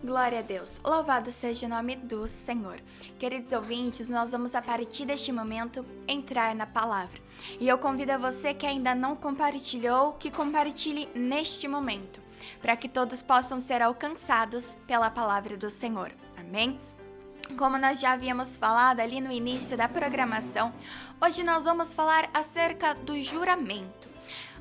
Glória a Deus, louvado seja o nome do Senhor. Queridos ouvintes, nós vamos a partir deste momento entrar na palavra. E eu convido a você que ainda não compartilhou, que compartilhe neste momento, para que todos possam ser alcançados pela palavra do Senhor. Amém? Como nós já havíamos falado ali no início da programação, hoje nós vamos falar acerca do juramento.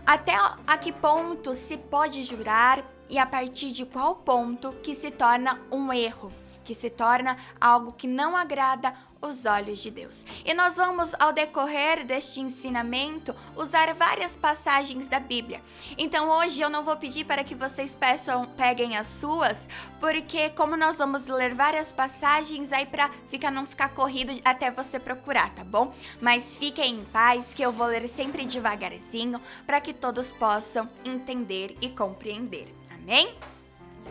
Até a que ponto se pode jurar e a partir de qual ponto que se torna um erro, que se torna algo que não agrada os olhos de Deus. E nós vamos, ao decorrer deste ensinamento, usar várias passagens da Bíblia. Então hoje eu não vou pedir para que vocês peguem as suas, porque como nós vamos ler várias passagens, aí para não ficar corrido até você procurar, tá bom? Mas fiquem em paz, que eu vou ler sempre devagarzinho, para que todos possam entender e compreender. Amém?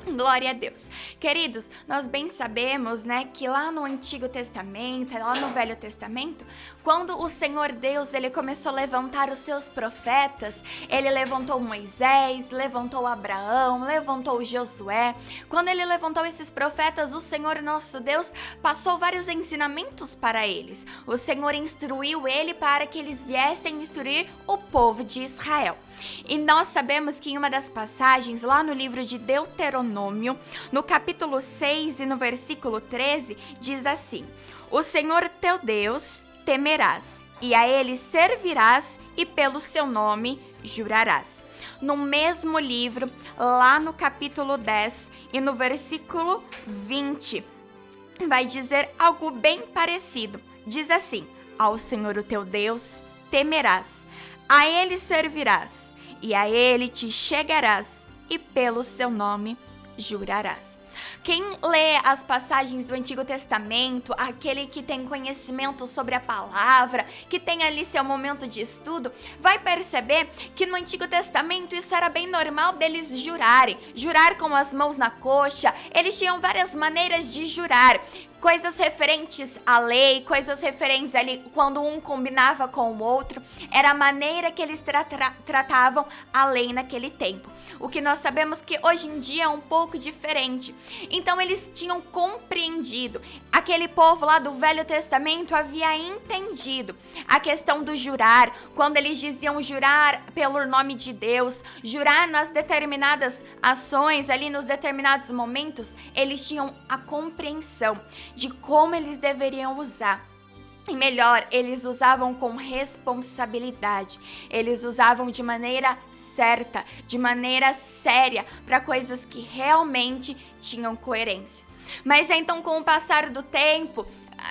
Glória a Deus. Queridos, nós bem sabemos, que lá no Antigo Testamento, lá no Velho Testamento, quando o Senhor Deus, ele começou a levantar os seus profetas, ele levantou Moisés, levantou Abraão, levantou Josué. Quando ele levantou esses profetas, o Senhor nosso Deus passou vários ensinamentos para eles. O Senhor instruiu ele para que eles viessem instruir o povo de Israel. E nós sabemos que em uma das passagens, lá no livro de Deuteronômio, no capítulo 6 e no versículo 13, diz assim: O Senhor teu Deus temerás, e a ele servirás, e pelo seu nome jurarás. No mesmo livro, lá no capítulo 10 e no versículo 20, vai dizer algo bem parecido. Diz assim: Ao Senhor o teu Deus temerás, a ele servirás, e a ele te chegarás, e pelo seu nome jurarás. Quem lê as passagens do Antigo Testamento, aquele que tem conhecimento sobre a palavra, que tem ali seu momento de estudo, vai perceber que no Antigo Testamento isso era bem normal deles jurarem. Jurar com as mãos na coxa, eles tinham várias maneiras de jurar. Coisas referentes à lei, coisas referentes ali quando um combinava com o outro, era a maneira que eles tratavam a lei naquele tempo. O que nós sabemos que hoje em dia é um pouco diferente. Então eles tinham compreendido, aquele povo lá do Velho Testamento havia entendido a questão do jurar, quando eles diziam jurar pelo nome de Deus, jurar nas determinadas ações, ali nos determinados momentos, eles tinham a compreensão de como eles deveriam usar. E melhor, eles usavam com responsabilidade. Eles usavam de maneira certa, de maneira séria, para coisas que realmente tinham coerência. Mas então, com o passar do tempo,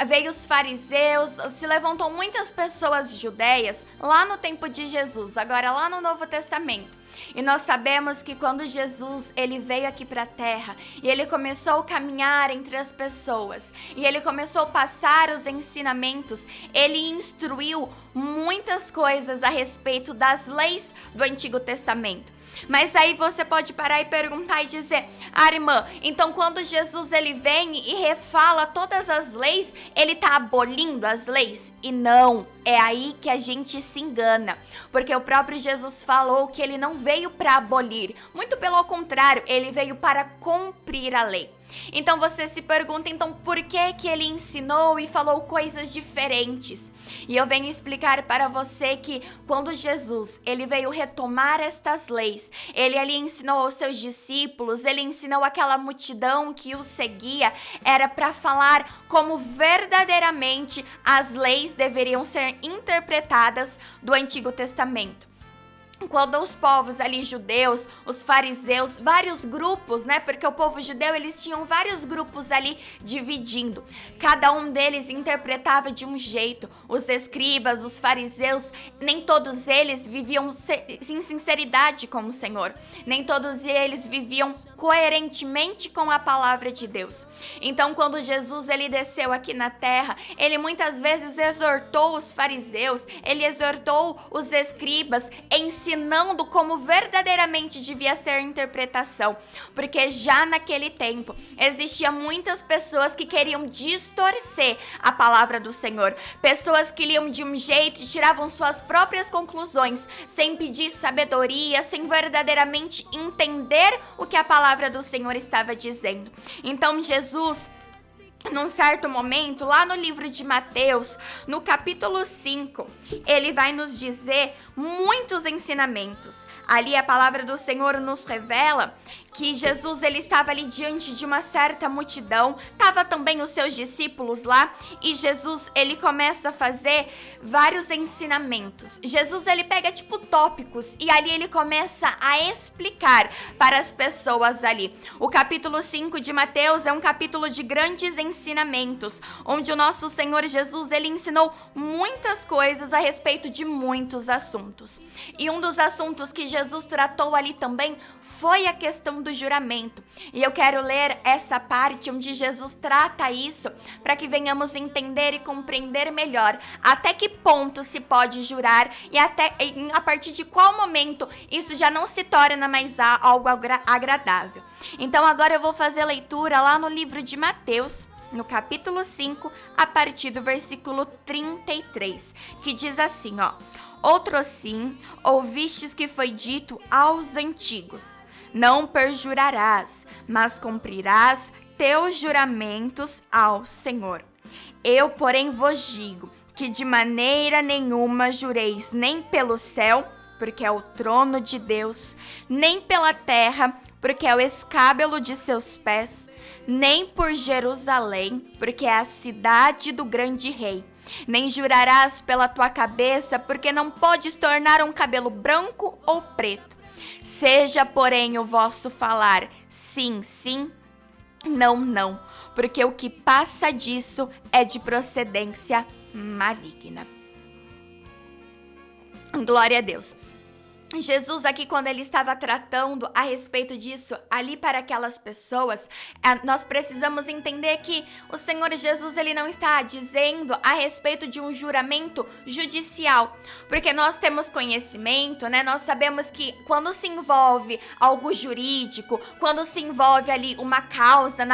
veio os fariseus, se levantou muitas pessoas judeias lá no tempo de Jesus, agora lá no Novo Testamento. E nós sabemos que quando Jesus ele veio aqui para a terra e ele começou a caminhar entre as pessoas e ele começou a passar os ensinamentos, ele instruiu muitas coisas a respeito das leis do Antigo Testamento. Mas aí você pode parar e perguntar e dizer: irmã, então quando Jesus ele vem e refala todas as leis, ele está abolindo as leis? E não, é aí que a gente se engana, porque o próprio Jesus falou que ele não veio para abolir, muito pelo contrário, ele veio para cumprir a lei. Então você se pergunta, então por que ele ensinou e falou coisas diferentes? E eu venho explicar para você que quando Jesus ele veio retomar estas leis, ele ali ensinou aos seus discípulos, ele ensinou aquela multidão que o seguia, era para falar como verdadeiramente as leis deveriam ser interpretadas do Antigo Testamento. Quando os povos ali judeus, os fariseus, vários grupos, porque o povo judeu, eles tinham vários grupos ali dividindo. Cada um deles interpretava de um jeito. Os escribas, os fariseus, nem todos eles viviam em sinceridade com o Senhor. Nem todos eles viviam coerentemente com a palavra de Deus. Então, quando Jesus ele desceu aqui na terra, ele muitas vezes exortou os fariseus, ele exortou os escribas, ensinou ensinando como verdadeiramente devia ser a interpretação, porque já naquele tempo existia muitas pessoas que queriam distorcer a palavra do Senhor, pessoas que liam de um jeito e tiravam suas próprias conclusões, sem pedir sabedoria, sem verdadeiramente entender o que a palavra do Senhor estava dizendo. Então Jesus, num certo momento, lá no livro de Mateus, no capítulo 5, ele vai nos dizer muitos ensinamentos. Ali a palavra do Senhor nos revela que Jesus, ele estava ali diante de uma certa multidão, estava também os seus discípulos lá, e Jesus, ele começa a fazer vários ensinamentos. Jesus, ele pega tipo tópicos e ali ele começa a explicar para as pessoas ali. O capítulo 5 de Mateus é um capítulo de grandes ensinamentos, onde o nosso Senhor Jesus, ele ensinou muitas coisas a respeito de muitos assuntos. E um dos assuntos que Jesus tratou ali também foi a questão do juramento. E eu quero ler essa parte onde Jesus trata isso, para que venhamos entender e compreender melhor até que ponto se pode jurar e a partir de qual momento isso já não se torna mais algo agradável. Então agora eu vou fazer a leitura lá no livro de Mateus, no capítulo 5, a partir do versículo 33, que diz assim, ó: Outrossim, ouvistes que foi dito aos antigos: não perjurarás, mas cumprirás teus juramentos ao Senhor. Eu, porém, vos digo que de maneira nenhuma jureis nem pelo céu, porque é o trono de Deus, nem pela terra, porque é o escábelo de seus pés, nem por Jerusalém, porque é a cidade do grande rei. Nem jurarás pela tua cabeça, porque não podes tornar um cabelo branco ou preto. Seja, porém, o vosso falar sim, sim, não, não, porque o que passa disso é de procedência maligna. Glória a Deus. Jesus aqui, quando ele estava tratando a respeito disso ali para aquelas pessoas, nós precisamos entender que o Senhor Jesus, ele não está dizendo a respeito de um juramento judicial, porque nós temos conhecimento, né? Nós sabemos que quando se envolve algo jurídico, quando se envolve ali uma causa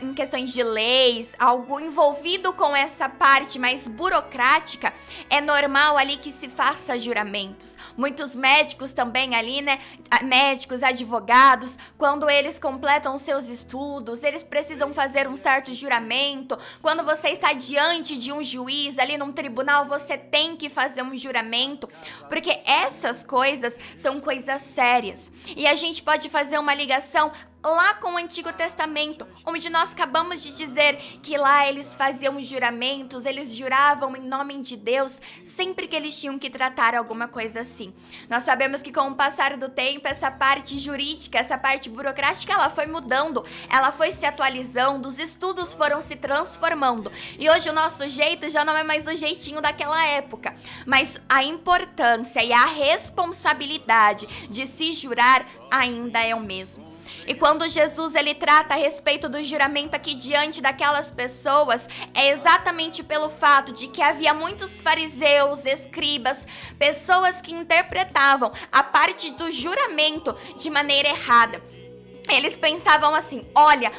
em questões de leis, algo envolvido com essa parte mais burocrática, é normal ali que se faça juramentos. Muitos médicos também ali, né? Médicos, advogados, quando eles completam seus estudos, eles precisam fazer um certo juramento. Quando você está diante de um juiz ali num tribunal, você tem que fazer um juramento, porque essas coisas são coisas sérias. E a gente pode fazer uma ligação lá com o Antigo Testamento, onde nós acabamos de dizer que lá eles faziam juramentos, eles juravam em nome de Deus, sempre que eles tinham que tratar alguma coisa assim. Nós sabemos que com o passar do tempo, essa parte jurídica, essa parte burocrática, ela foi mudando, ela foi se atualizando, os estudos foram se transformando, e hoje o nosso jeito já não é mais o jeitinho daquela época, mas a importância e a responsabilidade de se jurar ainda é o mesmo. E quando Jesus, ele trata a respeito do juramento aqui diante daquelas pessoas, é exatamente pelo fato de que havia muitos fariseus, escribas, pessoas que interpretavam a parte do juramento de maneira errada. Eles pensavam assim: olha,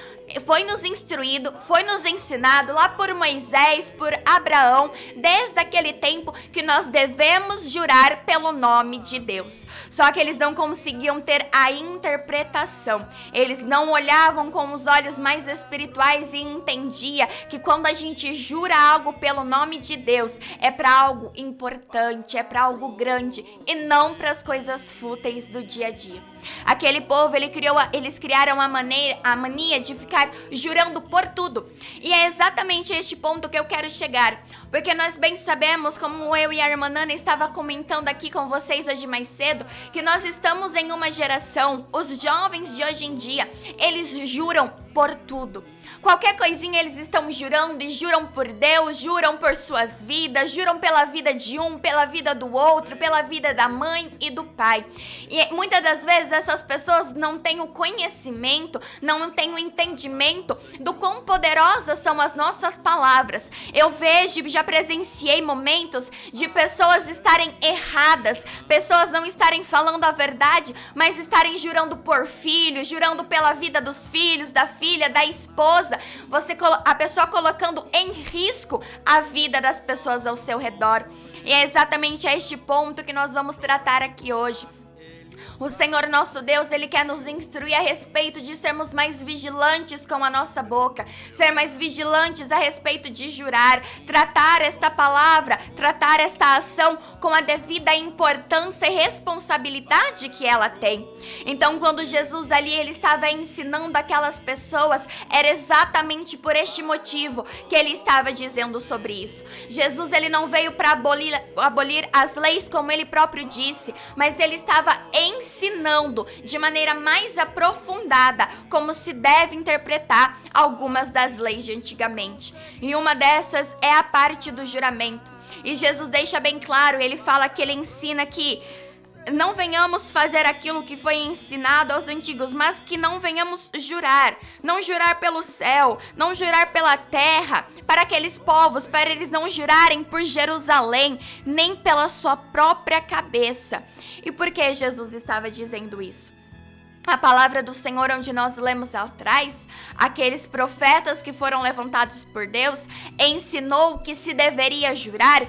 foi nos instruído, foi nos ensinado lá por Moisés, por Abraão, desde aquele tempo que nós devemos jurar pelo nome de Deus. Só que eles não conseguiam ter a interpretação. Eles não olhavam com os olhos mais espirituais e entendia que quando a gente jura algo pelo nome de Deus, é para algo importante, é para algo grande e não para as coisas fúteis do dia a dia. Aquele povo, eles criaram a mania de ficar jurando por tudo. E é exatamente este ponto que eu quero chegar, porque nós bem sabemos, como eu e a irmã Nana estava comentando aqui com vocês hoje mais cedo, que nós estamos em uma geração, os jovens de hoje em dia, eles juram por tudo. Qualquer coisinha eles estão jurando e juram por Deus, juram por suas vidas, juram pela vida de um, pela vida do outro, pela vida da mãe e do pai. E muitas das vezes essas pessoas não têm o conhecimento, não têm o entendimento do quão poderosas são as nossas palavras. Eu vejo e já presenciei momentos de pessoas estarem erradas, pessoas não estarem falando a verdade, mas estarem jurando por filhos, jurando pela vida dos filhos, da filha, da esposa. A pessoa colocando em risco a vida das pessoas ao seu redor. E é exatamente a este ponto que nós vamos tratar aqui hoje. O Senhor nosso Deus, Ele quer nos instruir a respeito de sermos mais vigilantes com a nossa boca, ser mais vigilantes a respeito de jurar, tratar esta palavra, tratar esta ação com a devida importância e responsabilidade que ela tem. Então, quando Jesus ali, Ele estava ensinando aquelas pessoas, era exatamente por este motivo que Ele estava dizendo sobre isso. Jesus, Ele não veio para abolir as leis, como Ele próprio disse, mas Ele estava ensinando de maneira mais aprofundada como se deve interpretar algumas das leis de antigamente. E uma dessas é a parte do juramento. E Jesus deixa bem claro, ele fala que ele ensina que não venhamos fazer aquilo que foi ensinado aos antigos, mas que não venhamos jurar. Não jurar pelo céu, não jurar pela terra, para aqueles povos, para eles não jurarem por Jerusalém, nem pela sua própria cabeça. E por que Jesus estava dizendo isso? A palavra do Senhor, onde nós lemos atrás, aqueles profetas que foram levantados por Deus, ensinou que se deveria jurar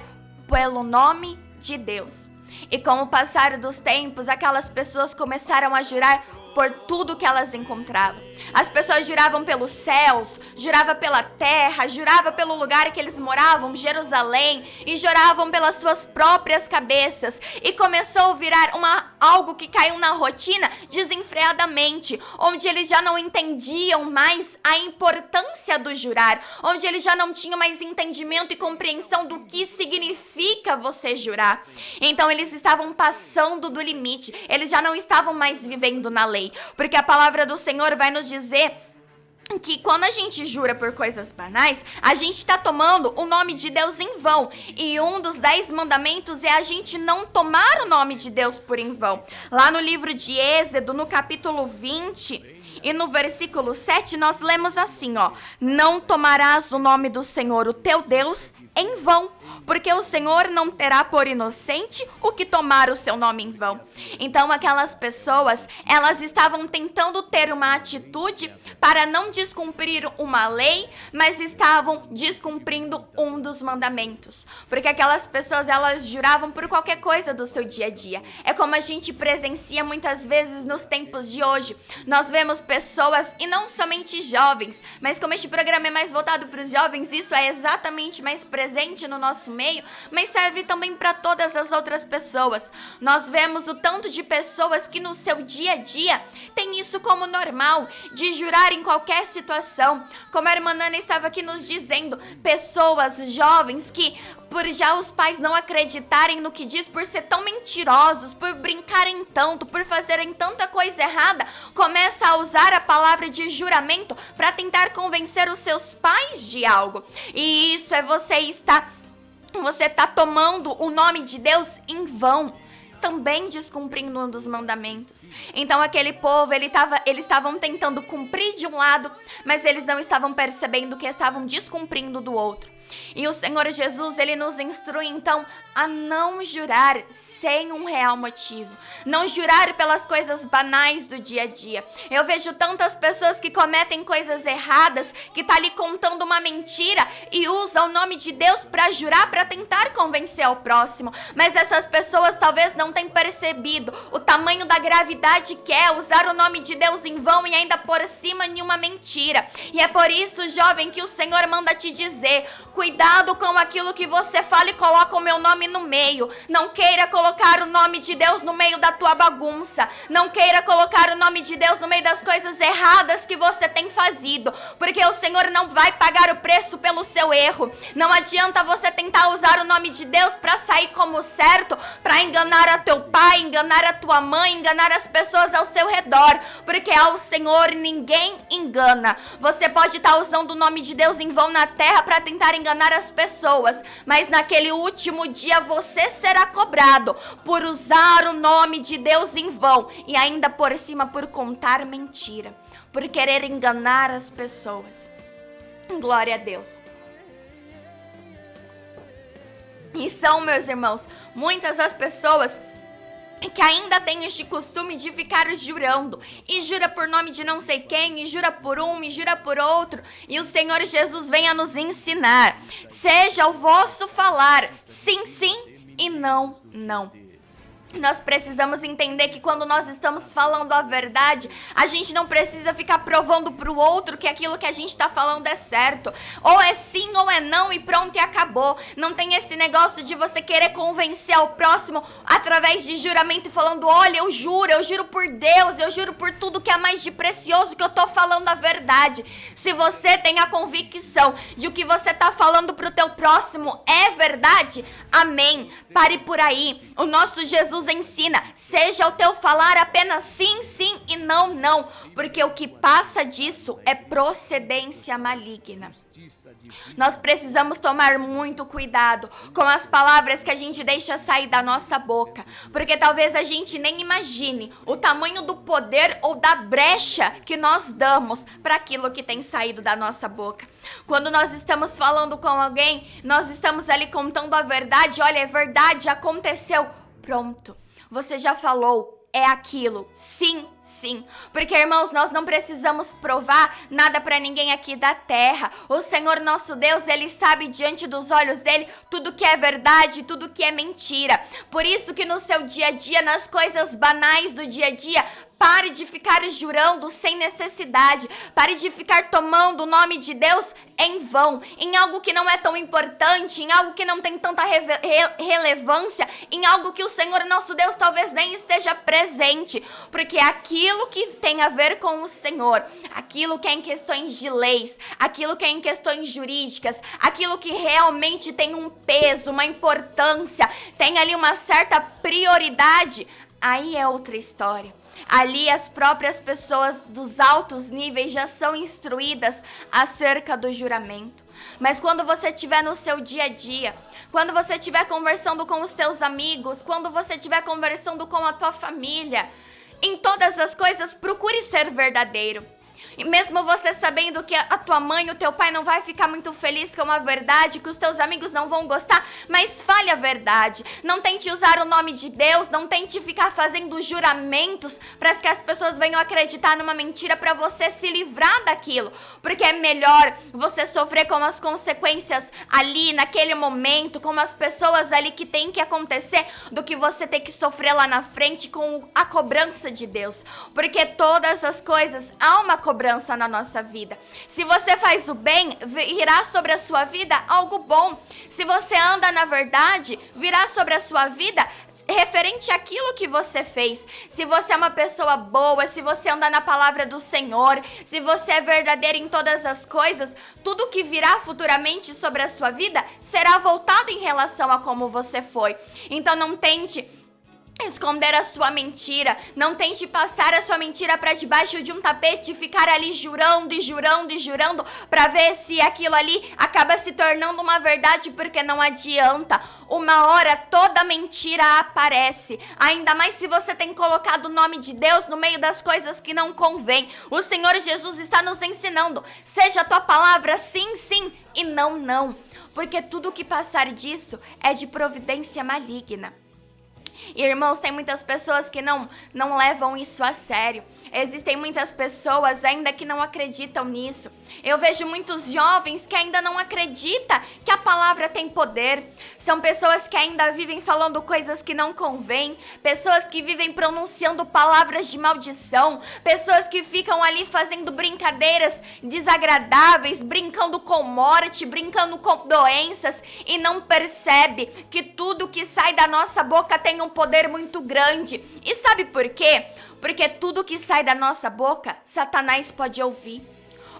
pelo nome de Deus. E com o passar dos tempos, aquelas pessoas começaram a jurar por tudo que elas encontravam. As pessoas juravam pelos céus, juravam pela terra, juravam pelo lugar que eles moravam, Jerusalém, e juravam pelas suas próprias cabeças. E começou a virar algo que caiu na rotina desenfreadamente, onde eles já não entendiam mais a importância do jurar, onde eles já não tinham mais entendimento e compreensão do que significa você jurar. Então eles estavam passando do limite, eles já não estavam mais vivendo na lei. Porque a palavra do Senhor vai nos dizer que quando a gente jura por coisas banais, a gente está tomando o nome de Deus em vão. E um dos 10 mandamentos é a gente não tomar o nome de Deus por em vão. Lá no livro de Êxodo, no capítulo 20 e no versículo 7, nós lemos assim, ó: não tomarás o nome do Senhor, o teu Deus, em vão, porque o Senhor não terá por inocente o que tomar o seu nome em vão. Então aquelas pessoas, elas estavam tentando ter uma atitude para não descumprir uma lei, mas estavam descumprindo um dos mandamentos. Porque aquelas pessoas, elas juravam por qualquer coisa do seu dia a dia. É como a gente presencia muitas vezes nos tempos de hoje. Nós vemos pessoas, e não somente jovens, mas como este programa é mais voltado para os jovens, isso é exatamente mais presente no nosso meio, mas serve também para todas as outras pessoas. Nós vemos o tanto de pessoas que no seu dia a dia tem isso como normal, de jurar em qualquer situação. Como a irmã Nana estava aqui nos dizendo, pessoas jovens que, por já os pais não acreditarem no que diz, por ser tão mentirosos, por brincarem tanto, por fazerem tanta coisa errada, começa a usar a palavra de juramento para tentar convencer os seus pais de algo. E isso é você está tomando o nome de Deus em vão, também descumprindo um dos mandamentos. Então aquele povo, eles estavam tentando cumprir de um lado, mas eles não estavam percebendo que estavam descumprindo do outro. E o Senhor Jesus, ele nos instrui então a não jurar sem um real motivo. Não jurar pelas coisas banais do dia a dia. Eu vejo tantas pessoas que cometem coisas erradas, que tá ali contando uma mentira e usa o nome de Deus para jurar, para tentar convencer ao próximo. Mas essas pessoas talvez não tenham percebido o tamanho da gravidade que é usar o nome de Deus em vão e ainda por cima de uma mentira. E é por isso, jovem, que o Senhor manda te dizer: Cuidado com aquilo que você fala e coloca o meu nome no meio. Não queira colocar o nome de Deus no meio da tua bagunça. Não queira colocar o nome de Deus no meio das coisas erradas que você tem fazido, porque o Senhor não vai pagar o preço pelo seu erro. Não adianta você tentar usar o nome de Deus para sair como certo, para enganar a teu pai, enganar a tua mãe, enganar as pessoas ao seu redor, porque ao Senhor ninguém engana. Você pode estar usando o nome de Deus em vão na terra para tentar enganar as pessoas, mas naquele último dia você será cobrado por usar o nome de Deus em vão e ainda por cima por contar mentira, por querer enganar as pessoas. Glória a Deus. E são, meus irmãos, muitas as pessoas que ainda tem este costume de ficar jurando, e jura por nome de não sei quem, e jura por um, e jura por outro, e o Senhor Jesus vem a nos ensinar: seja o vosso falar sim, sim, e não, não. Nós precisamos entender que quando nós estamos falando a verdade, a gente não precisa ficar provando pro outro que aquilo que a gente tá falando é certo. Ou é sim ou é não e pronto, e acabou. Não tem esse negócio de você querer convencer o próximo através de juramento e falando: olha, eu juro por Deus, eu juro por tudo que é mais de precioso, que eu tô falando a verdade. Se você tem a convicção de o que você tá falando pro teu próximo é verdade, amém. Pare por aí. O nosso Jesus ensina: seja o teu falar apenas sim, sim e não, não, porque o que passa disso é procedência maligna. Nós precisamos tomar muito cuidado com as palavras que a gente deixa sair da nossa boca, porque talvez a gente nem imagine o tamanho do poder ou da brecha que nós damos para aquilo que tem saído da nossa boca. Quando nós estamos falando com alguém, nós estamos ali contando a verdade. Olha, é verdade, aconteceu. Pronto, você já falou. É aquilo, sim, sim, porque irmãos, nós não precisamos provar nada para ninguém aqui da terra. O Senhor nosso Deus, Ele sabe diante dos olhos dele tudo que é verdade, tudo que é mentira. Por isso que no seu dia a dia, nas coisas banais do dia a dia, pare de ficar jurando sem necessidade. Pare de ficar tomando o nome de Deus em vão, em algo que não é tão importante, em algo que não tem tanta relevância, em algo que o Senhor nosso Deus talvez nem esteja presente. Porque aquilo que tem a ver com o Senhor, aquilo que é em questões de leis, aquilo que é em questões jurídicas, aquilo que realmente tem um peso, uma importância, tem ali uma certa prioridade, aí é outra história. Ali as próprias pessoas dos altos níveis já são instruídas acerca do juramento. Mas quando você estiver no seu dia a dia, quando você estiver conversando com os seus amigos, quando você estiver conversando com a tua família, em todas as coisas, procure ser verdadeiro. E mesmo você sabendo que a tua mãe, o teu pai não vai ficar muito feliz com a verdade, que os teus amigos não vão gostar, mas fale a verdade. Não tente usar o nome de Deus, não tente ficar fazendo juramentos para que as pessoas venham acreditar numa mentira para você se livrar daquilo. Porque é melhor você sofrer com as consequências ali, naquele momento, com as pessoas ali que tem que acontecer, do que você ter que sofrer lá na frente com a cobrança de Deus. Porque todas as coisas, há uma cobrança na nossa vida. Se você faz o bem, virá sobre a sua vida algo bom. Se você anda na verdade, virá sobre a sua vida referente àquilo que você fez. Se você é uma pessoa boa, se você anda na palavra do Senhor, se você é verdadeiro em todas as coisas, tudo que virá futuramente sobre a sua vida será voltado em relação a como você foi. Então não tente esconder a sua mentira, não tente passar a sua mentira para debaixo de um tapete e ficar ali jurando e jurando e jurando para ver se aquilo ali acaba se tornando uma verdade, porque não adianta. Uma hora toda mentira aparece, ainda mais se você tem colocado o nome de Deus no meio das coisas que não convém. O Senhor Jesus está nos ensinando: seja a tua palavra sim, sim e não, não, porque tudo que passar disso é de providência maligna. E, irmãos, tem muitas pessoas que não levam isso a sério. Existem muitas pessoas ainda que não acreditam nisso. Eu vejo muitos jovens que ainda não acreditam que a palavra tem poder. São pessoas que ainda vivem falando coisas que não convêm. Pessoas que vivem pronunciando palavras de maldição. Pessoas que ficam ali fazendo brincadeiras desagradáveis, brincando com morte, brincando com doenças e não percebe que tudo que sai da nossa boca tem um poder muito grande. E sabe por quê? Porque tudo que sai da nossa boca, Satanás pode ouvir.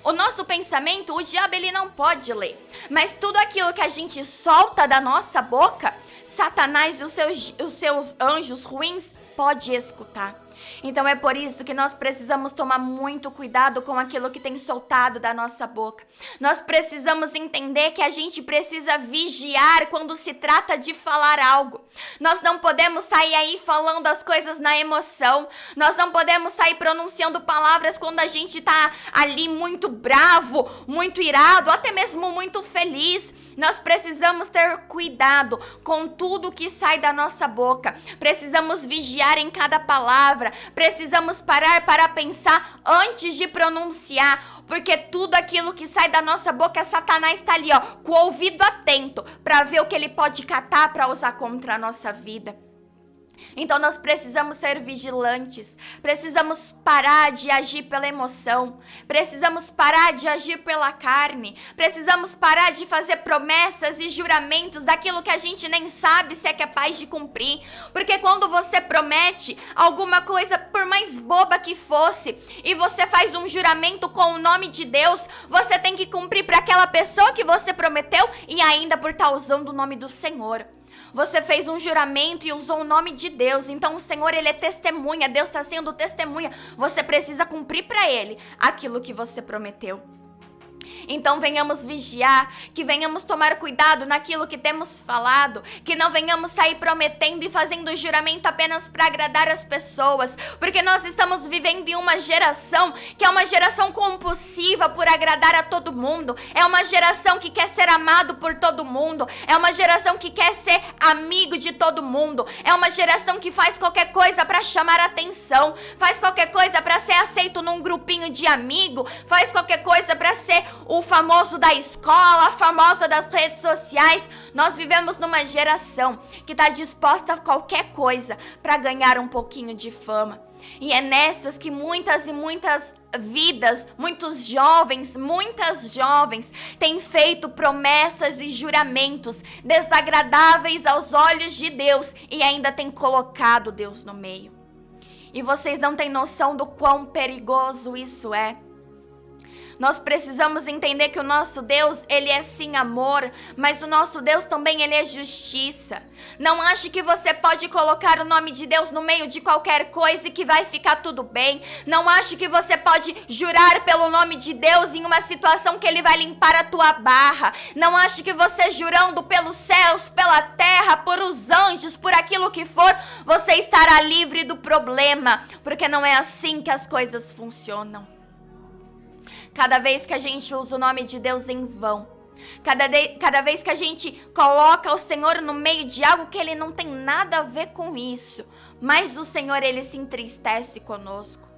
O nosso pensamento, o diabo ele não pode ler. Mas tudo aquilo que a gente solta da nossa boca, Satanás e os seus anjos ruins pode escutar. Então é por isso que nós precisamos tomar muito cuidado com aquilo que tem soltado da nossa boca. Nós precisamos entender que a gente precisa vigiar quando se trata de falar algo. Nós não podemos sair aí falando as coisas na emoção. Nós não podemos sair pronunciando palavras quando a gente tá ali muito bravo, muito irado, até mesmo muito feliz. Nós precisamos ter cuidado com tudo que sai da nossa boca. Precisamos vigiar em cada palavra. Precisamos parar para pensar antes de pronunciar. Porque tudo aquilo que sai da nossa boca, Satanás está ali, com o ouvido atento para ver o que ele pode catar para usar contra a nossa vida. Então nós precisamos ser vigilantes, precisamos parar de agir pela emoção, precisamos parar de agir pela carne, precisamos parar de fazer promessas e juramentos daquilo que a gente nem sabe se é capaz de cumprir, porque quando você promete alguma coisa, por mais boba que fosse, e você faz um juramento com o nome de Deus, você tem que cumprir para aquela pessoa que você prometeu e ainda por estar usando o nome do Senhor. Você fez um juramento e usou o nome de Deus. Então o Senhor, ele é testemunha. Deus está sendo testemunha. Você precisa cumprir para ele aquilo que você prometeu. Então venhamos vigiar, que venhamos tomar cuidado naquilo que temos falado, que não venhamos sair prometendo e fazendo juramento apenas para agradar as pessoas, porque nós estamos vivendo em uma geração que é uma geração compulsiva por agradar a todo mundo, é uma geração que quer ser amado por todo mundo, é uma geração que quer ser amigo de todo mundo, é uma geração que faz qualquer coisa para chamar atenção, faz qualquer coisa para ser aceito num grupinho de amigo, faz qualquer coisa para ser o famoso da escola, a famosa das redes sociais. Nós vivemos numa geração que está disposta a qualquer coisa para ganhar um pouquinho de fama. E é nessas que muitas e muitas vidas, muitas jovens têm feito promessas e juramentos desagradáveis aos olhos de Deus e ainda têm colocado Deus no meio. E vocês não têm noção do quão perigoso isso é. Nós precisamos entender que o nosso Deus, ele é sim amor, mas o nosso Deus também, ele é justiça. Não ache que você pode colocar o nome de Deus no meio de qualquer coisa e que vai ficar tudo bem. Não ache que você pode jurar pelo nome de Deus em uma situação que ele vai limpar a tua barra. Não ache que você jurando pelos céus, pela terra, por os anjos, por aquilo que for, você estará livre do problema, porque não é assim que as coisas funcionam. Cada vez que a gente usa o nome de Deus em vão, cada vez que a gente coloca o Senhor no meio de algo que ele não tem nada a ver com isso, mas o Senhor, ele se entristece conosco.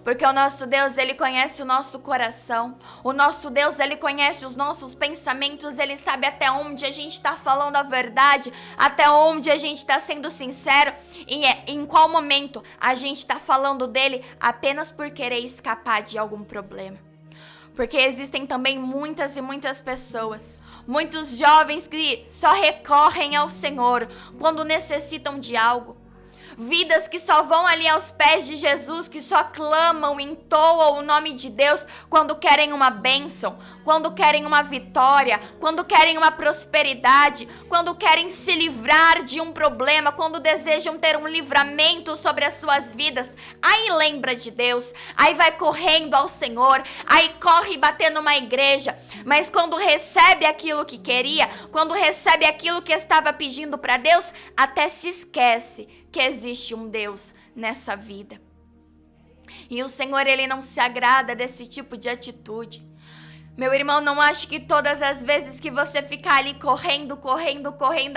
Porque o nosso Deus, ele conhece o nosso coração. O nosso Deus, ele conhece os nossos pensamentos. Ele sabe até onde a gente está falando a verdade, até onde a gente está sendo sincero e em qual momento a gente está falando dele apenas por querer escapar de algum problema. Porque existem também muitas e muitas pessoas, muitos jovens que só recorrem ao Senhor quando necessitam de algo. Vidas que só vão ali aos pés de Jesus, que só clamam, entoam o nome de Deus quando querem uma bênção, quando querem uma vitória, quando querem uma prosperidade, quando querem se livrar de um problema, quando desejam ter um livramento sobre as suas vidas. Aí lembra de Deus, aí vai correndo ao Senhor, aí corre bater numa igreja, mas quando recebe aquilo que queria, quando recebe aquilo que estava pedindo para Deus, até se esquece que existe um Deus nessa vida. E o Senhor, ele não se agrada desse tipo de atitude. Meu irmão, não ache que todas as vezes que você ficar ali correndo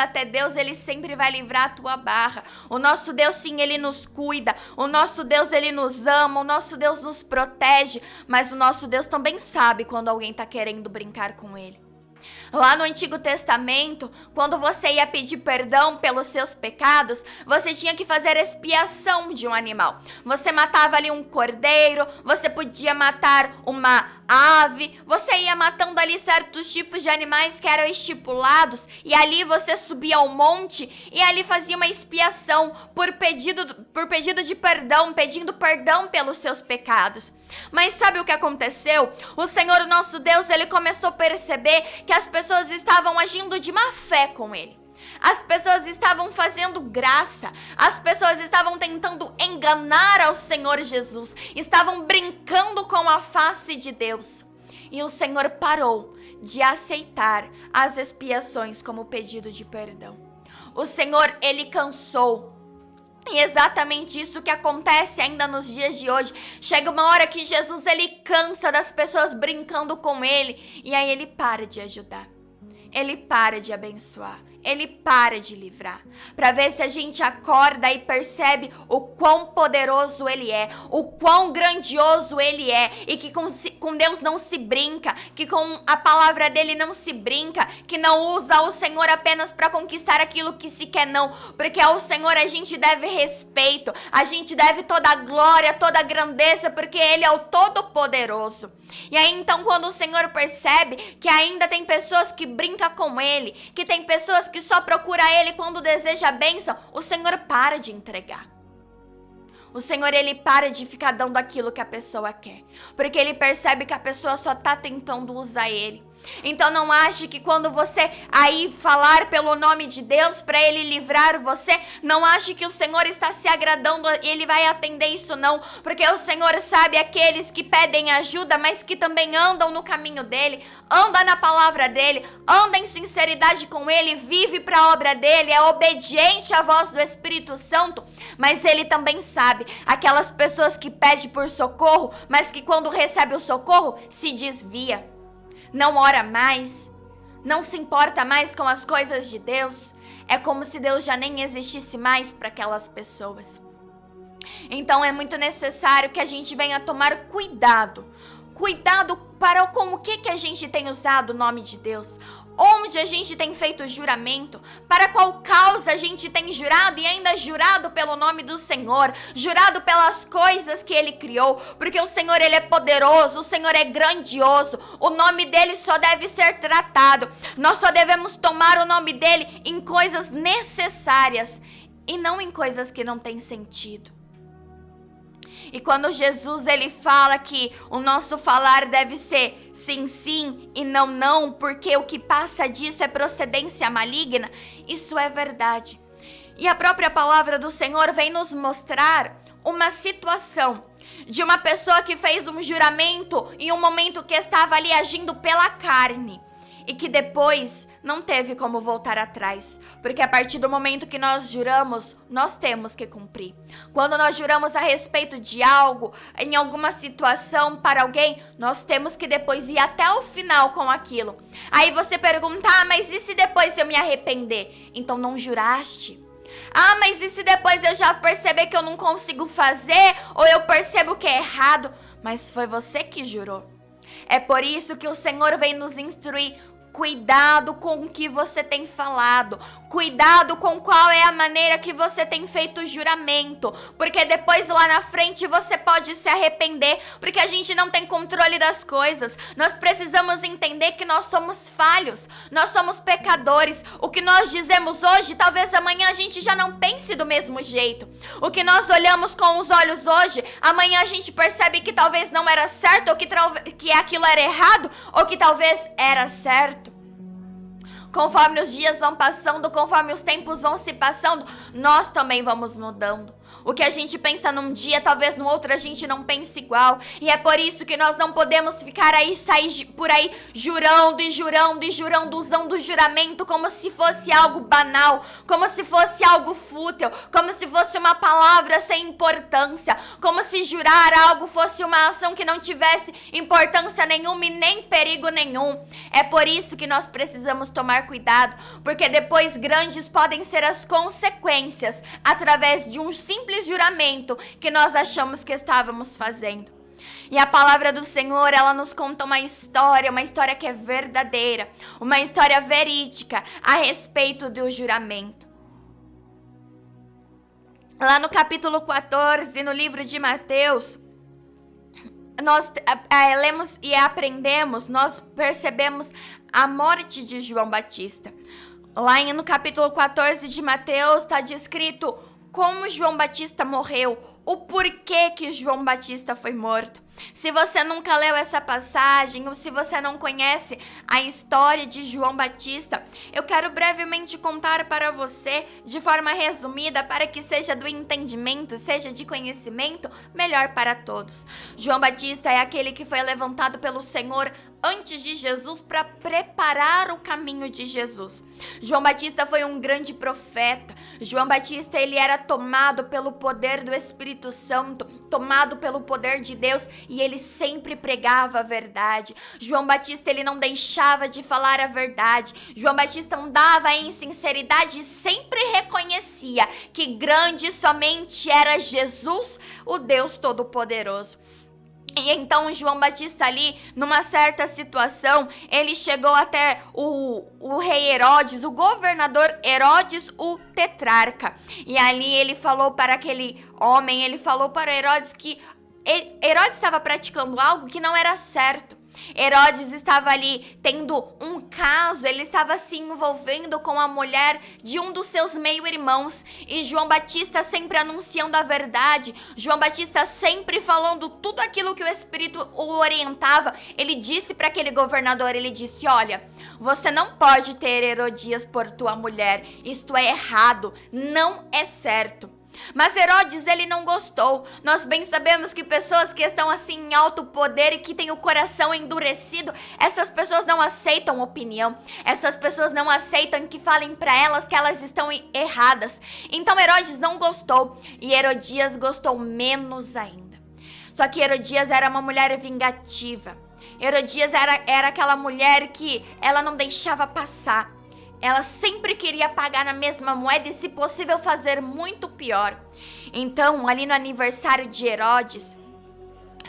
até Deus, Ele sempre vai livrar a tua barra. O nosso Deus, sim, Ele nos cuida. O nosso Deus, Ele nos ama. O nosso Deus nos protege. Mas o nosso Deus também sabe quando alguém está querendo brincar com Ele. Lá no Antigo Testamento, quando você ia pedir perdão pelos seus pecados, você tinha que fazer expiação de um animal. Você matava ali um cordeiro, você podia matar uma ave, você ia matando ali certos tipos de animais que eram estipulados, e ali você subia ao monte e ali fazia uma expiação por pedido de perdão, pedindo perdão pelos seus pecados. Mas sabe o que aconteceu? O Senhor, o nosso Deus, Ele começou a perceber que as pessoas estavam agindo de má fé com Ele. As pessoas estavam fazendo graça, as pessoas estavam tentando enganar ao Senhor Jesus, estavam brincando com a face de Deus. E o Senhor parou de aceitar as expiações como pedido de perdão. O Senhor, Ele cansou. E exatamente isso que acontece ainda nos dias de hoje. Chega uma hora que Jesus, Ele cansa das pessoas brincando com Ele, e aí Ele para de ajudar. Ele para de abençoar. Ele para de livrar, para ver se a gente acorda e percebe o quão poderoso Ele é, o quão grandioso Ele é, e que com Deus não se brinca, que com a palavra dEle não se brinca, que não usa o Senhor apenas para conquistar aquilo que se quer, não, porque ao Senhor a gente deve respeito, a gente deve toda a glória, toda a grandeza, porque Ele é o Todo-Poderoso. E aí então, quando o Senhor percebe que ainda tem pessoas que brincam com Ele, que tem pessoas que só procura Ele quando deseja a bênção, o Senhor para de entregar. O Senhor, Ele para de ficar dando aquilo que a pessoa quer, porque Ele percebe que a pessoa só está tentando usar Ele. Então não ache que quando você aí falar pelo nome de Deus para Ele livrar você, não ache que o Senhor está se agradando e Ele vai atender isso, não, porque o Senhor sabe aqueles que pedem ajuda, mas que também andam no caminho dEle, anda na palavra dEle, anda em sinceridade com Ele, vive para a obra dEle, é obediente à voz do Espírito Santo. Mas Ele também sabe aquelas pessoas que pedem por socorro, mas que quando recebe o socorro se desvia, não ora mais, não se importa mais com as coisas de Deus. É como se Deus já nem existisse mais para aquelas pessoas. Então é muito necessário que a gente venha tomar cuidado. Cuidado para com o que a gente tem usado o nome de Deus. Onde a gente tem feito juramento, para qual causa a gente tem jurado e ainda jurado pelo nome do Senhor, jurado pelas coisas que Ele criou, porque o Senhor, Ele é poderoso, o Senhor é grandioso, o nome dEle só deve ser tratado, nós só devemos tomar o nome dEle em coisas necessárias e não em coisas que não têm sentido. E quando Jesus, Ele fala que o nosso falar deve ser sim, sim e não, não, porque o que passa disso é procedência maligna, isso é verdade. E a própria palavra do Senhor vem nos mostrar uma situação de uma pessoa que fez um juramento em um momento que estava ali agindo pela carne e que depois não teve como voltar atrás, porque a partir do momento que nós juramos, nós temos que cumprir. Quando nós juramos a respeito de algo, em alguma situação para alguém, nós temos que depois ir até o final com aquilo. Aí você pergunta, mas e se depois eu me arrepender? Então não juraste. Mas e se depois eu já perceber que eu não consigo fazer, ou eu percebo que é errado? Mas foi você que jurou. É por isso que o Senhor vem nos instruir. Cuidado com o que você tem falado. Cuidado com qual é a maneira que você tem feito o juramento. Porque depois lá na frente você pode se arrepender. Porque a gente não tem controle das coisas. Nós precisamos entender que nós somos falhos. Nós somos pecadores. O que nós dizemos hoje, talvez amanhã a gente já não pense do mesmo jeito. O que nós olhamos com os olhos hoje, amanhã a gente percebe que talvez não era certo. Ou que aquilo era errado. Ou que talvez era certo. Conforme os dias vão passando, conforme os tempos vão se passando, nós também vamos mudando. O que a gente pensa num dia, talvez no outro a gente não pense igual. E é por isso que nós não podemos ficar aí, sair por aí jurando e jurando e jurando, usando o juramento como se fosse algo banal, como se fosse algo fútil, como se fosse uma palavra sem importância, como se jurar algo fosse uma ação que não tivesse importância nenhuma e nem perigo nenhum. É por isso que nós precisamos tomar cuidado, porque depois grandes podem ser as consequências através de um simples juramento que nós achamos que estávamos fazendo. E a palavra do Senhor, ela nos conta uma história que é verdadeira, uma história verídica a respeito do juramento. Lá no capítulo 14, no livro de Mateus, nós lemos e aprendemos, nós percebemos a morte de João Batista. Lá no capítulo 14 de Mateus está descrito como João Batista morreu, o porquê que João Batista foi morto. Se você nunca leu essa passagem ou se você não conhece a história de João Batista, eu quero brevemente contar para você de forma resumida para que seja do entendimento, seja de conhecimento, melhor para todos. João Batista é aquele que foi levantado pelo Senhor antes de Jesus para preparar o caminho de Jesus. João Batista foi um grande profeta. João Batista, ele era tomado pelo poder do Espírito Santo, tomado pelo poder de Deus, e ele sempre pregava a verdade. João Batista, ele não deixava de falar a verdade. João Batista andava em sinceridade e sempre reconhecia que grande somente era Jesus, o Deus Todo-Poderoso. E então João Batista ali, numa certa situação, ele chegou até o rei Herodes, o governador Herodes, o tetrarca. E ali ele falou para aquele homem, ele falou para Herodes que Herodes estava praticando algo que não era certo. Herodes estava ali tendo um caso, ele estava se envolvendo com a mulher de um dos seus meio-irmãos. E João Batista sempre anunciando a verdade, João Batista sempre falando tudo aquilo que o Espírito o orientava. Ele disse para aquele governador, ele disse: olha, você não pode ter Herodias por tua mulher, isto é errado, não é certo. Mas Herodes, ele não gostou. Nós bem sabemos que pessoas que estão assim em alto poder e que têm o coração endurecido, essas pessoas não aceitam opinião. Essas pessoas não aceitam que falem para elas que elas estão erradas. Então Herodes não gostou e Herodias gostou menos ainda. Só que Herodias era uma mulher vingativa. Herodias era aquela mulher que ela não deixava passar. Ela sempre queria pagar na mesma moeda e, se possível, fazer muito pior. Então, ali no aniversário de Herodes,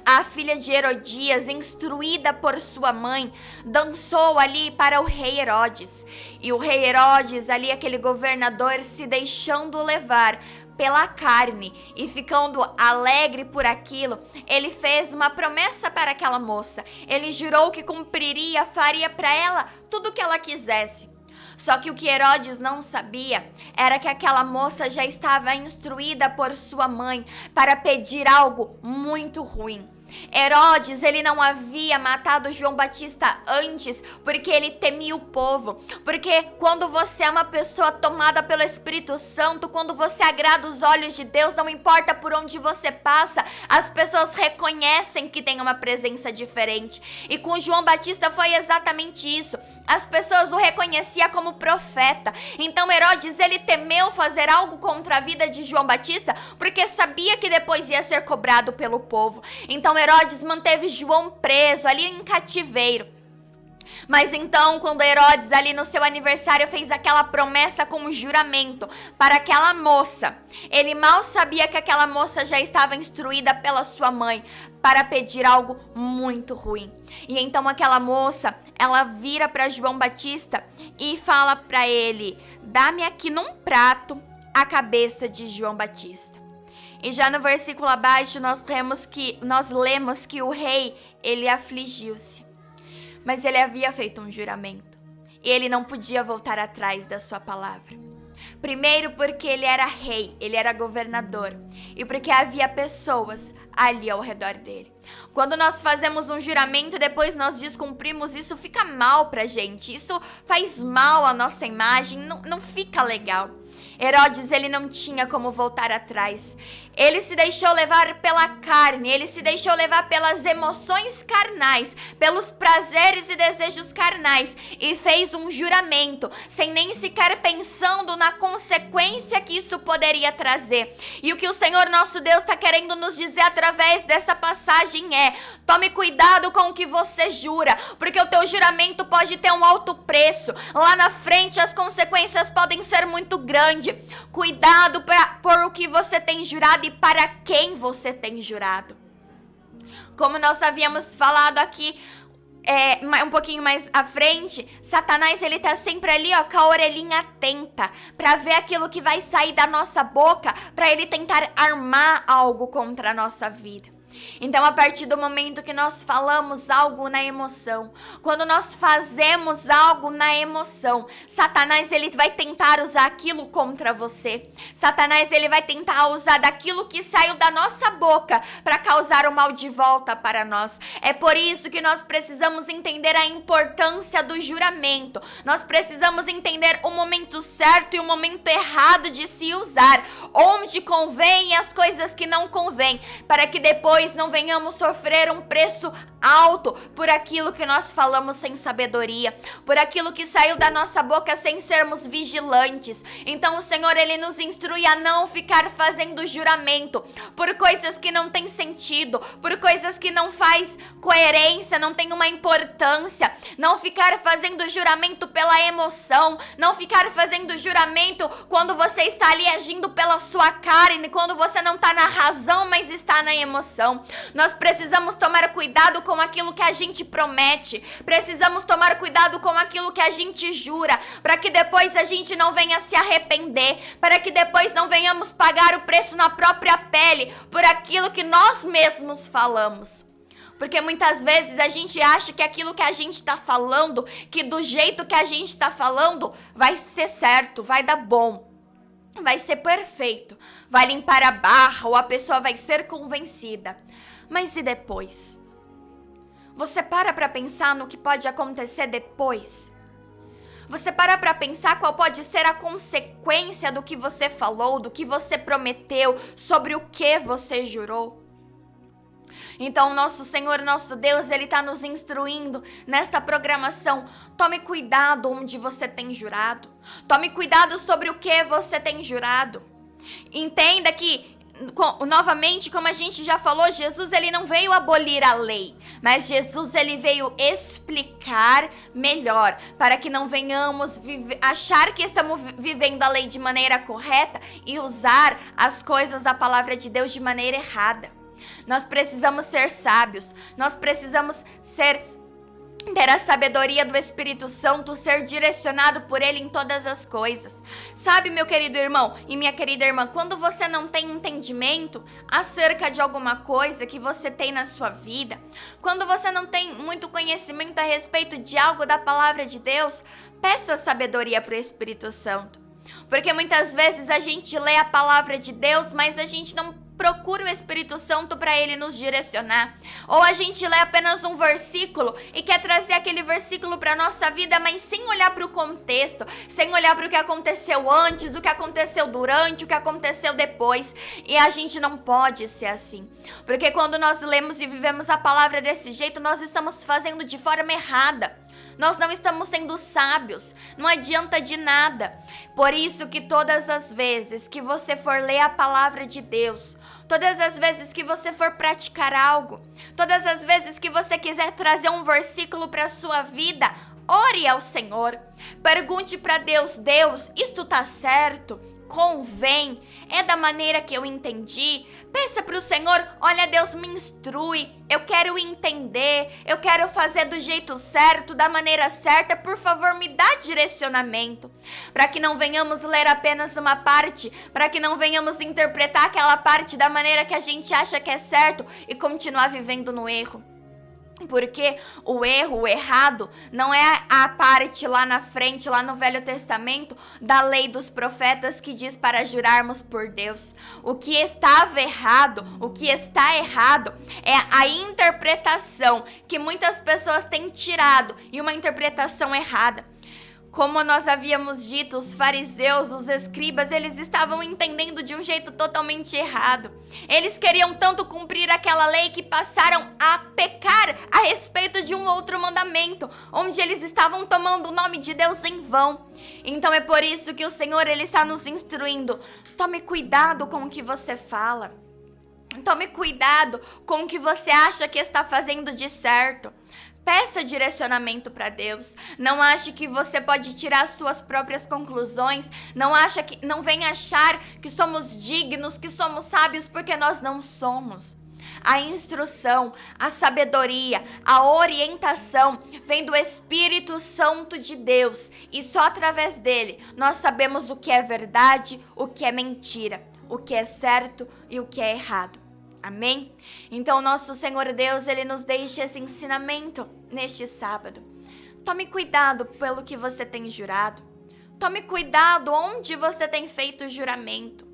a filha de Herodias, instruída por sua mãe, dançou ali para o rei Herodes. E o rei Herodes, ali aquele governador, se deixando levar pela carne e ficando alegre por aquilo, ele fez uma promessa para aquela moça. Ele jurou que cumpriria, faria para ela tudo o que ela quisesse. Só que o que Herodes não sabia era que aquela moça já estava instruída por sua mãe para pedir algo muito ruim. Herodes, ele não havia matado João Batista antes porque ele temia o povo. Porque quando você é uma pessoa tomada pelo Espírito Santo, quando você agrada os olhos de Deus, não importa por onde você passa, as pessoas reconhecem que tem uma presença diferente. E com João Batista foi exatamente isso. As pessoas o reconheciam como profeta. Então Herodes, ele temeu fazer algo contra a vida de João Batista porque sabia que depois ia ser cobrado pelo povo. Então Herodes manteve João preso ali em cativeiro. Mas então, quando Herodes ali no seu aniversário fez aquela promessa com um juramento para aquela moça, ele mal sabia que aquela moça já estava instruída pela sua mãe para pedir algo muito ruim. E então aquela moça, ela vira para João Batista e fala para ele: dá-me aqui num prato a cabeça de João Batista. E já no versículo abaixo nós lemos que o rei, ele afligiu-se. Mas ele havia feito um juramento e ele não podia voltar atrás da sua palavra. Primeiro porque ele era rei, ele era governador, e porque havia pessoas ali ao redor dele. Quando nós fazemos um juramento e depois nós descumprimos, isso fica mal pra gente, isso faz mal à nossa imagem, não fica legal. Herodes, ele não tinha como voltar atrás. Ele se deixou levar pela carne, ele se deixou levar pelas emoções carnais, pelos prazeres e desejos carnais, e fez um juramento, sem nem sequer pensando na consequência que isso poderia trazer. E o que o Senhor nosso Deus está querendo nos dizer através dessa passagem é: tome cuidado com o que você jura, porque o teu juramento pode ter um alto preço. Lá na frente as consequências podem ser muito grandes. Cuidado por o que você tem jurado e para quem você tem jurado. Como nós havíamos falado aqui um pouquinho mais à frente, Satanás, ele tá sempre ali, ó, com a orelhinha atenta para ver aquilo que vai sair da nossa boca, para ele tentar armar algo contra a nossa vida. Então, a partir do momento que nós falamos algo na emoção, quando nós fazemos algo na emoção, Satanás, ele vai tentar usar aquilo contra você. Satanás, ele vai tentar usar daquilo que saiu da nossa boca para causar o mal de volta para nós. É por isso que nós precisamos entender a importância do juramento. Nós precisamos entender o momento certo e o momento errado de se usar, onde convém e as coisas que não convém, para que depois não venhamos sofrer um preço alto por aquilo que nós falamos sem sabedoria, por aquilo que saiu da nossa boca sem sermos vigilantes. Então o Senhor, ele nos instrui a não ficar fazendo juramento por coisas que não tem sentido, por coisas que não faz coerência, não tem uma importância. Não ficar fazendo juramento pela emoção, não ficar fazendo juramento quando você está ali agindo pela sua carne, quando você não está na razão, mas está na emoção. Nós precisamos tomar cuidado com aquilo que a gente promete, precisamos tomar cuidado com aquilo que a gente jura, para que depois a gente não venha se arrepender, para que depois não venhamos pagar o preço na própria pele por aquilo que nós mesmos falamos. Porque muitas vezes a gente acha que aquilo que a gente está falando, que do jeito que a gente está falando, vai ser certo, vai dar bom, vai ser perfeito, vai limpar a barra ou a pessoa vai ser convencida. Mas e depois? Você para pensar no que pode acontecer depois? Você para pensar qual pode ser a consequência do que você falou, do que você prometeu, sobre o que você jurou? Então, nosso Senhor, nosso Deus, ele está nos instruindo nesta programação. Tome cuidado onde você tem jurado. Tome cuidado sobre o que você tem jurado. Entenda que, novamente, como a gente já falou, Jesus, ele não veio abolir a lei, mas Jesus, ele veio explicar melhor, para que não venhamos achar que estamos vivendo a lei de maneira correta e usar as coisas da palavra de Deus de maneira errada. Nós precisamos ser sábios, nós precisamos ter a sabedoria do Espírito Santo, ser direcionado por ele em todas as coisas. Sabe, meu querido irmão e minha querida irmã, quando você não tem entendimento acerca de alguma coisa que você tem na sua vida, quando você não tem muito conhecimento a respeito de algo da palavra de Deus, peça sabedoria para o Espírito Santo. Porque muitas vezes a gente lê a palavra de Deus, mas a gente não procura o Espírito Santo para ele nos direcionar. Ou a gente lê apenas um versículo e quer trazer aquele versículo para nossa vida, mas sem olhar para o contexto, sem olhar para o que aconteceu antes, o que aconteceu durante, o que aconteceu depois. E a gente não pode ser assim. Porque quando nós lemos e vivemos a palavra desse jeito, nós estamos fazendo de forma errada. Nós não estamos sendo sábios, não adianta de nada. Por isso que todas as vezes que você for ler a palavra de Deus, todas as vezes que você for praticar algo, todas as vezes que você quiser trazer um versículo para a sua vida, ore ao Senhor. Pergunte para Deus: Deus, isto está certo? Convém? É da maneira que eu entendi? Peça para o Senhor: olha, Deus, me instrui, eu quero entender, eu quero fazer do jeito certo, da maneira certa, por favor, me dá direcionamento, para que não venhamos ler apenas uma parte, para que não venhamos interpretar aquela parte da maneira que a gente acha que é certo e continuar vivendo no erro. Porque o erro, o errado, não é a parte lá na frente, lá no Velho Testamento, da lei dos profetas que diz para jurarmos por Deus. O que estava errado, o que está errado, é a interpretação que muitas pessoas têm tirado, e uma interpretação errada. Como nós havíamos dito, os fariseus, os escribas, eles estavam entendendo de um jeito totalmente errado. Eles queriam tanto cumprir aquela lei que passaram a pecar a respeito de um outro mandamento, onde eles estavam tomando o nome de Deus em vão. Então é por isso que o Senhor, ele está nos instruindo. Tome cuidado com o que você fala. Tome cuidado com o que você acha que está fazendo de certo. Peça direcionamento para Deus. Não ache que você pode tirar suas próprias conclusões. Não venha achar que somos dignos, que somos sábios, porque nós não somos. A instrução, a sabedoria, a orientação vem do Espírito Santo de Deus. E só através dele nós sabemos o que é verdade, o que é mentira, o que é certo e o que é errado. Amém? Então, nosso Senhor Deus, ele nos deixa esse ensinamento neste sábado. Tome cuidado pelo que você tem jurado. Tome cuidado onde você tem feito o juramento.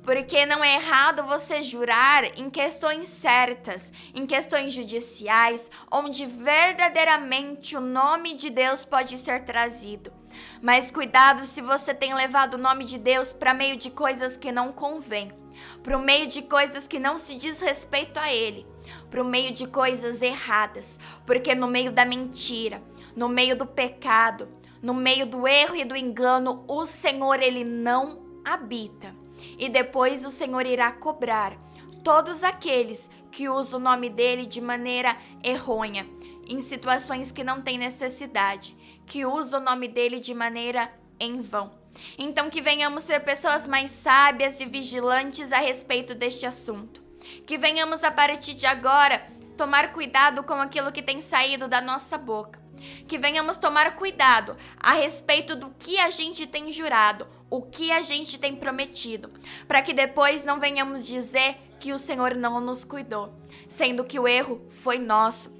Porque não é errado você jurar em questões certas, em questões judiciais, onde verdadeiramente o nome de Deus pode ser trazido. Mas cuidado se você tem levado o nome de Deus para meio de coisas que não convém. Para o meio de coisas que não se diz respeito a Ele, para o meio de coisas erradas, porque no meio da mentira, no meio do pecado, no meio do erro e do engano, o Senhor, ele não habita. E depois o Senhor irá cobrar todos aqueles que usam o nome dele de maneira errônea, em situações que não tem necessidade, que usam o nome dele de maneira em vão. Então que venhamos ser pessoas mais sábias e vigilantes a respeito deste assunto. Que venhamos a partir de agora tomar cuidado com aquilo que tem saído da nossa boca. Que venhamos tomar cuidado a respeito do que a gente tem jurado, o que a gente tem prometido, para que depois não venhamos dizer que o Senhor não nos cuidou, sendo que o erro foi nosso.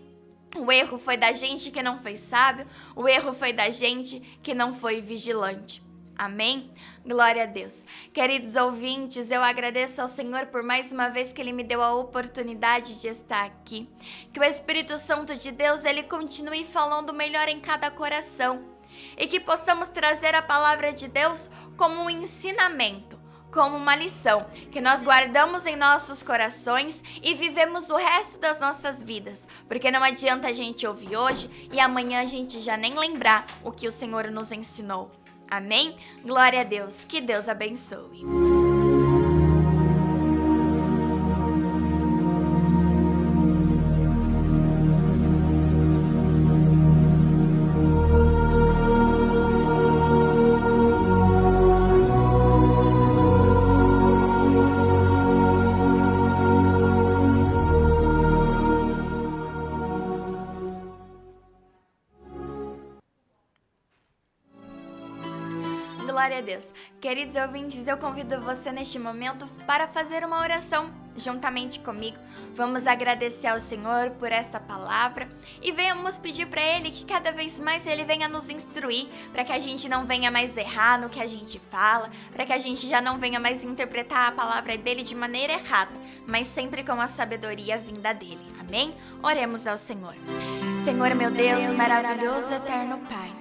O erro foi da gente que não foi sábio, o erro foi da gente que não foi vigilante. Amém? Glória a Deus. Queridos ouvintes, eu agradeço ao Senhor por mais uma vez que Ele me deu a oportunidade de estar aqui. Que o Espírito Santo de Deus, Ele continue falando melhor em cada coração. E que possamos trazer a palavra de Deus como um ensinamento, como uma lição, que nós guardamos em nossos corações e vivemos o resto das nossas vidas. Porque não adianta a gente ouvir hoje e amanhã a gente já nem lembrar o que o Senhor nos ensinou. Amém? Glória a Deus. Que Deus abençoe. Glória a Deus. Queridos ouvintes, eu convido você neste momento para fazer uma oração juntamente comigo. Vamos agradecer ao Senhor por esta palavra e venhamos pedir para Ele que cada vez mais Ele venha nos instruir, para que a gente não venha mais errar no que a gente fala, para que a gente já não venha mais interpretar a palavra dEle de maneira errada, mas sempre com a sabedoria vinda dEle. Amém? Oremos ao Senhor. Senhor, meu Deus, maravilhoso, eterno Pai.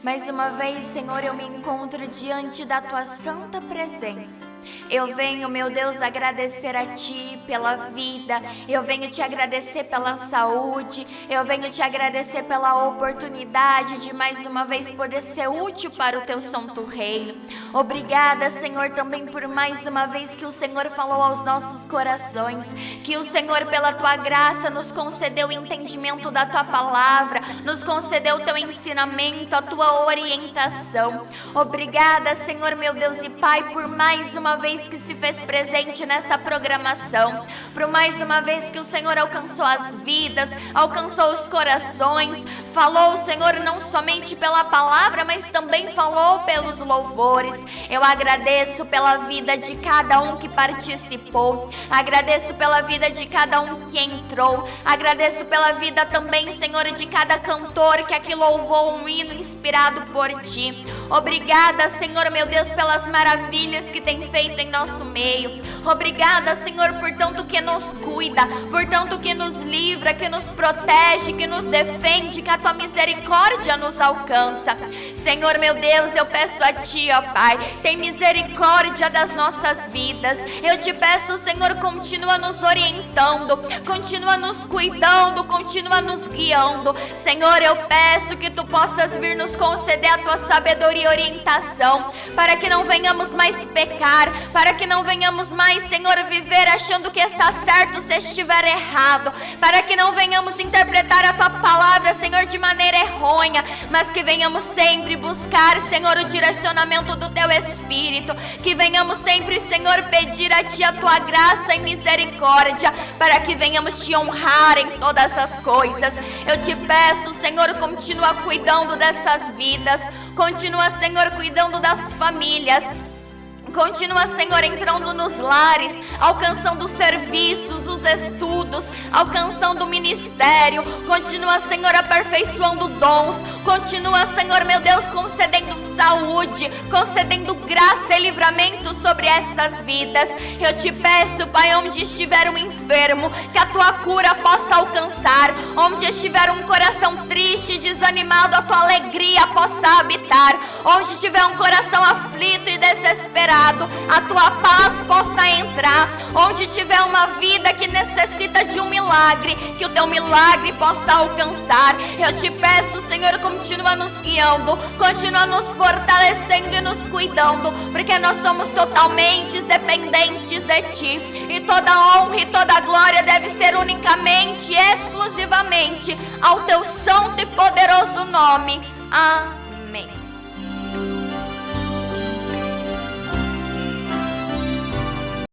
Mais uma vez, Senhor, eu me encontro diante da Tua santa presença. Eu venho, meu Deus, agradecer a Ti pela vida. Eu venho Te agradecer pela saúde. Eu venho Te agradecer pela oportunidade de mais uma vez poder ser útil para o Teu santo reino. Obrigada, Senhor, também por mais uma vez que o Senhor falou aos nossos corações. Que o Senhor, pela Tua graça, nos concedeu o entendimento da Tua palavra. Nos concedeu o Teu ensinamento, a Tua orientação. Obrigada, Senhor, meu Deus e Pai, por mais uma vez que se fez presente nesta programação, por mais uma vez que o Senhor alcançou as vidas, alcançou os corações, falou, Senhor, não somente pela palavra, mas também falou pelos louvores. Eu agradeço pela vida de cada um que participou, agradeço pela vida de cada um que entrou, agradeço pela vida também, Senhor, de cada cantor que aqui louvou um hino inspirado por Ti. Obrigada, Senhor, meu Deus, pelas maravilhas que tem feito em nosso meio. Obrigada, Senhor, por tanto que nos cuida, por tanto que nos livra, que nos protege, que nos defende, que a tua misericórdia nos alcança. Senhor, meu Deus, eu peço a ti, ó Pai, tem misericórdia das nossas vidas. Eu te peço, Senhor, continua nos orientando, continua nos cuidando, continua nos guiando. Senhor, eu peço que tu possas vir nos conceder a tua sabedoria e orientação, para que não venhamos mais pecar, para que não venhamos mais, Senhor, viver achando que está certo se estiver errado, para que não venhamos interpretar a tua palavra, Senhor, de maneira errônea, mas que venhamos sempre buscar, Senhor, o direcionamento do teu Espírito, que venhamos sempre, Senhor, pedir a ti a tua graça e misericórdia, para que venhamos te honrar em todas as coisas. Eu te peço, Senhor, continua cuidando dessas vidas, continua, Senhor, cuidando das famílias. Continua, Senhor, entrando nos lares, alcançando os serviços, os estudos, alcançando o ministério. Continua, Senhor, aperfeiçoando dons. Continua, Senhor, meu Deus, concedendo saúde, concedendo graça e livramento sobre essas vidas. Eu te peço, Pai, onde estiver um enfermo, que a tua cura possa alcançar. Onde estiver um coração triste, desanimado, a tua alegria possa habitar. Onde tiver um coração aflito e desesperado, a tua paz possa entrar. Onde tiver uma vida que necessita de um milagre, que o teu milagre possa alcançar. Eu te peço, Senhor, continua nos guiando, continua nos fortalecendo e nos cuidando, porque nós somos totalmente dependentes de ti, e toda honra e toda glória deve ser unicamente, exclusivamente ao teu santo e poderoso nome. Amém.